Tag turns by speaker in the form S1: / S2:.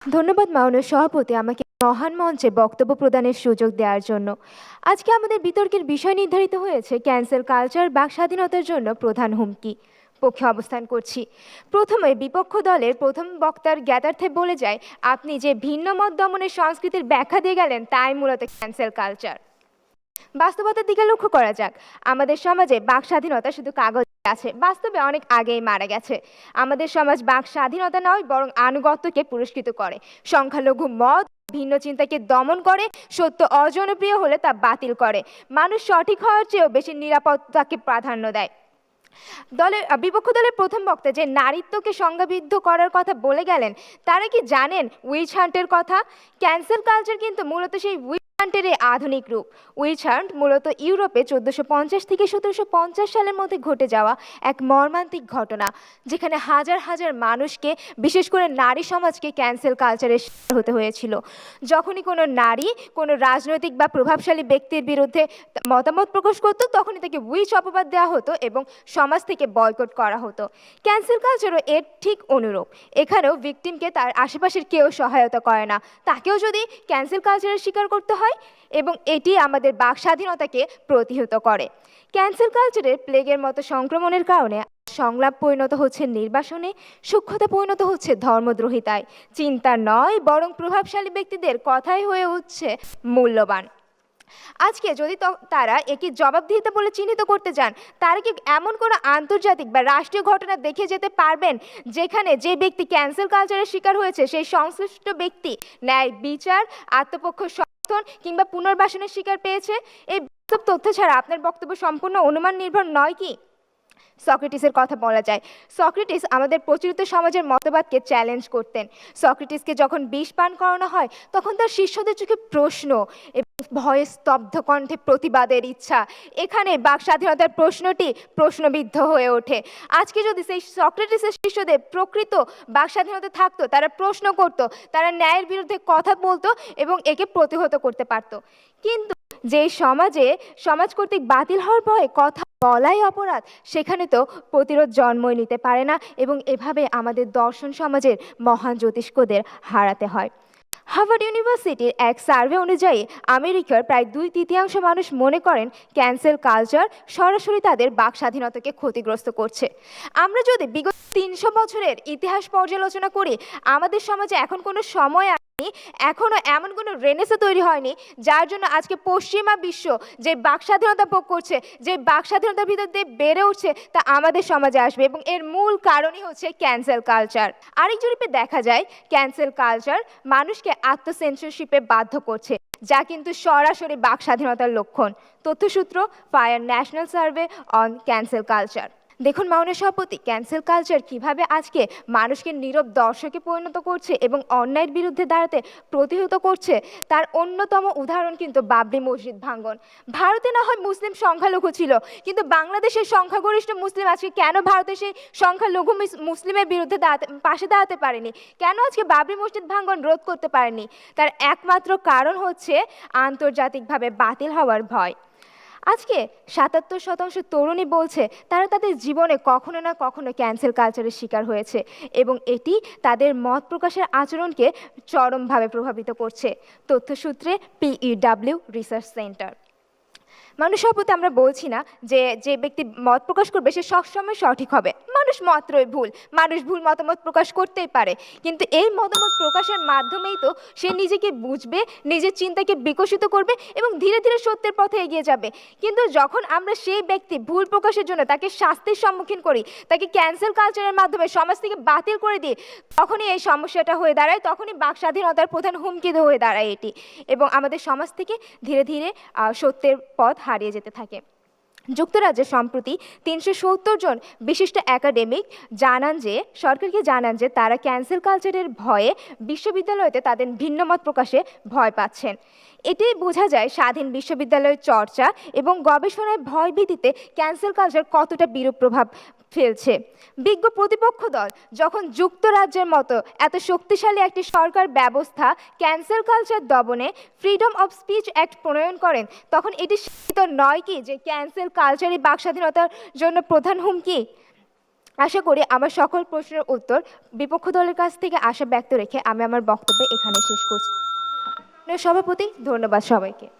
S1: ধন্যবাদ মাননীয় সভাপতি আমাকে মহান মঞ্চে বক্তব্য প্রদানের সুযোগ দেওয়ার জন্য। আজকে আমাদের বিতর্কের বিষয় নির্ধারিত হয়েছে ক্যান্সেল কালচার বাক স্বাধীনতার জন্য প্রধান হুমকি পক্ষে অবস্থান করছি। প্রথমে বিপক্ষ দলের প্রথম বক্তার জ্ঞাতার্থে বলে যায়, আপনি যে ভিন্ন মত দমনের সংস্কৃতির ব্যাখ্যা দিয়ে গেলেন তাই মূলত ক্যান্সেল কালচার। বাস্তবতার দিকে লক্ষ্য করা যাক, আমাদের সমাজে বাক স্বাধীনতা শুধু কাগজে আছে, বাস্তবে অনেক আগেই মারা গেছে। আমাদের সমাজ বাক স্বাধীনতা নয় বরং আনুগত্যকে পুরস্কৃত করে, সংখ্যালঘু মত ভিন্ন চিন্তাকে দমন করে, সত্য অজনপ্রিয় হলে তা বাতিল করে, মানুষ সঠিক হওয়ার চেয়েও বেশি নিরাপত্তাকে প্রাধান্য দেয়। বিপক্ষ দলের প্রথম বক্তা যে নারীত্বকে সংজ্ঞাবিদ্ধ করার কথা বলে গেলেন, তারা কি জানেন উইচ হান্টের কথা? ক্যান্সেল কালচার কিন্তু মূলত সেই হান্টের আধুনিক রূপ। উইচ হান্ট মূলত ইউরোপে 1450 থেকে 1750 সালের মধ্যে ঘটে যাওয়া এক মর্মান্তিক ঘটনা, যেখানে হাজার হাজার মানুষকে, বিশেষ করে নারী সমাজকে ক্যান্সেল কালচারের শিকার হতে হয়েছিল। যখনই কোনো নারী কোনো রাজনৈতিক বা প্রভাবশালী ব্যক্তির বিরুদ্ধে মতামত প্রকাশ করতো, তখনই তাকে উইচ অপবাদ দেওয়া হতো এবং সমাজ থেকে বয়কট করা হতো। ক্যান্সেল কালচারও এর ঠিক অনুরূপ। এখানেও ভিকটিমকে তার আশেপাশের কেউ সহায়তা করে না, তাকেও যদি ক্যান্সেল কালচারের শিকার করতে হয়, এবং এটি আমাদের বাক স্বাধীনতাকে প্রতিহত করে। ক্যান্সেল কালচারের প্লেগের মতো সংক্রমণের কারণে সংলাপ পরিণত হচ্ছে নির্বাসনে, সূক্ষ্মতা পরিণত হচ্ছে ধর্মদ্রোহিতায়, চিন্তা নয় বরং প্রভাবশালী ব্যক্তিদের কথাই হয়ে উঠছে মূল্যবান। আজকে যদি তারা একে জবাবদিহিতা বলে চিহ্নিত করতে চান, তারা কি এমন কোনো আন্তর্জাতিক বা রাষ্ট্রীয় ঘটনা দেখে যেতে পারবেন যেখানে যে ব্যক্তি ক্যান্সেল কালচারের শিকার হয়েছে সেই সংশ্লিষ্ট ব্যক্তি ন্যায় বিচার, আত্মপক্ষ সমর্থন কিংবা পুনর্বাসনের শিকার পেয়েছে? এই সব তথ্য ছাড়া আপনার বক্তব্য সম্পূর্ণ অনুমান নির্ভর নয় কি? সক্রেটিসের কথা বলা যায়। সক্রেটিস আমাদের প্রচলিত সমাজের মতবাদকে চ্যালেঞ্জ করতেন। সক্রেটিসকে যখন বিষ পান করানো হয়, তখন তার শিষ্যদের চোখে প্রশ্ন এবং ভয়ে স্তব্ধ কণ্ঠে প্রতিবাদের ইচ্ছা। এখানে বাক স্বাধীনতার প্রশ্নটি প্রশ্নবিদ্ধ হয়ে ওঠে। আজকে যদি সেই সক্রেটিসের শিষ্যদের প্রকৃত বাক স্বাধীনতা থাকতো, তারা প্রশ্ন করত, তারা ন্যায়ের বিরুদ্ধে কথা বলতো এবং একে প্রতিহত করতে পারত। কিন্তু যে সমাজ কর্তৃক বাতিল হওয়ার ভয়ে কথা বলাই অপরাধ, সেখানে তো প্রতিরোধ জন্মই নিতে পারে না, এবং এভাবে আমাদের দর্শন সমাজের মহান জ্যোতিষ্কদের হারাতে হয়। হার্ভার্ড ইউনিভার্সিটির এক সার্ভে অনুযায়ী আমেরিকার প্রায় 2/3 মানুষ মনে করেন ক্যান্সেল কালচার সরাসরি তাদের বাক স্বাধীনতাকে ক্ষতিগ্রস্ত করছে। আমরা যদি বিগত 300 বছরের ইতিহাস পর্যালোচনা করি, আমাদের সমাজে এখন কোনো সময় এখনো এমন কোনো রেনেসা তৈরি হয়নি যার জন্য আজকে পশ্চিমা বিশ্ব যে বাক স্বাধীনতা ভোগ করছে, যে বাক স্বাধীনতার ভিতর দিয়ে বেড়ে উঠছে, তা আমাদের সমাজে আসবে, এবং এর মূল কারণই হচ্ছে ক্যান্সেল কালচার। আরেক জরিপে দেখা যায় ক্যান্সেল কালচার মানুষকে আত্মসেন্সরশিপে বাধ্য করছে, যা কিন্তু সরাসরি বাক স্বাধীনতার লক্ষণ। তথ্যসূত্র FIRE national survey on cancel culture. দেখুন মাননীয় সভাপতি, ক্যান্সেল কালচার কিভাবে আজকে মানুষকে নীরব দর্শকে পরিণত করছে এবং অন্যায়ের বিরুদ্ধে দাঁড়াতে প্রতিহত করছে, তার অন্যতম উদাহরণ কিন্তু বাবরি মসজিদ ভাঙন। ভারতে না হয় মুসলিম সংখ্যালঘু ছিল, কিন্তু বাংলাদেশের সংখ্যাগরিষ্ঠ মুসলিম আজকে কেন ভারতের সেই সংখ্যালঘু মুসলিমের বিরুদ্ধে পাশে দাঁড়াতে পারেনি? কেন আজকে বাবরি মসজিদ ভাঙন রোধ করতে পারেনি? তার একমাত্র কারণ হচ্ছে আন্তর্জাতিকভাবে বাতিল হওয়ার ভয়। আজকে 77% তরুণী বলছে তারা তাদের জীবনে কখনো না কখনো ক্যান্সেল কালচারের শিকার হয়েছে, এবং এটি তাদের মত প্রকাশের আচরণকে চরমভাবে প্রভাবিত করছে। তথ্যসূত্রে PEW রিসার্চ সেন্টার। মানুষ সভাপতি, আমরা বলছি না যে যে ব্যক্তি মত প্রকাশ করবে সে সবসময় সঠিক হবে। মানুষ মাত্রই ভুল, মানুষ ভুল মতামত প্রকাশ করতেই পারে, কিন্তু এই মতামত প্রকাশের মাধ্যমেই তো সে নিজেকে বুঝবে, নিজের চিন্তাকে বিকশিত করবে এবং ধীরে ধীরে সত্যের পথে এগিয়ে যাবে। কিন্তু যখন আমরা সেই ব্যক্তি ভুল প্রকাশের জন্য তাকে শাস্তির সম্মুখীন করি, তাকে ক্যান্সেল কালচারের মাধ্যমে সমাজ থেকে বাতিল করে দিই, তখনই এই সমস্যাটা হয়ে দাঁড়ায়, তখনই বাক স্বাধীনতার প্রধান হুমকি হয়ে দাঁড়ায় এটি, এবং আমাদের সমাজ থেকে ধীরে ধীরে সত্যের পথ হারিয়ে যেতে থাকে। যুক্তরাজ্যে সম্প্রতি 370 জন বিশিষ্ট একাডেমিক সরকারকে জানান যে তারা ক্যান্সেল কালচারের ভয়ে বিশ্ববিদ্যালয়তে তাদের ভিন্নমত প্রকাশে ভয় পাচ্ছেন। এটি বোঝা যায় স্বাধীন বিশ্ববিদ্যালয়ের চর্চা এবং গবেষণায় ভয়ভীতিতে ক্যান্সেল কালচার কতটা বিরূপ প্রভাব ফেলছে। বিজ্ঞ প্রতিপক্ষ দল যখন যুক্তরাজ্যের মতো এত শক্তিশালী একটি সরকার ব্যবস্থা ক্যান্সেল কালচার দমনে ফ্রিডম অফ স্পিচ অ্যাক্ট প্রণয়ন করেন, তখন এটি স্বীকৃত নয় কি যে ক্যান্সেল কালচারই বাক স্বাধীনতার জন্য প্রধান হুমকি? আশা করি আমার সকল প্রশ্নের উত্তর বিপক্ষ দলের কাছ থেকে আশা ব্যক্ত রেখে আমি আমার বক্তব্য এখানে শেষ করছি। সভাপতি, ধন্যবাদ সবাইকে।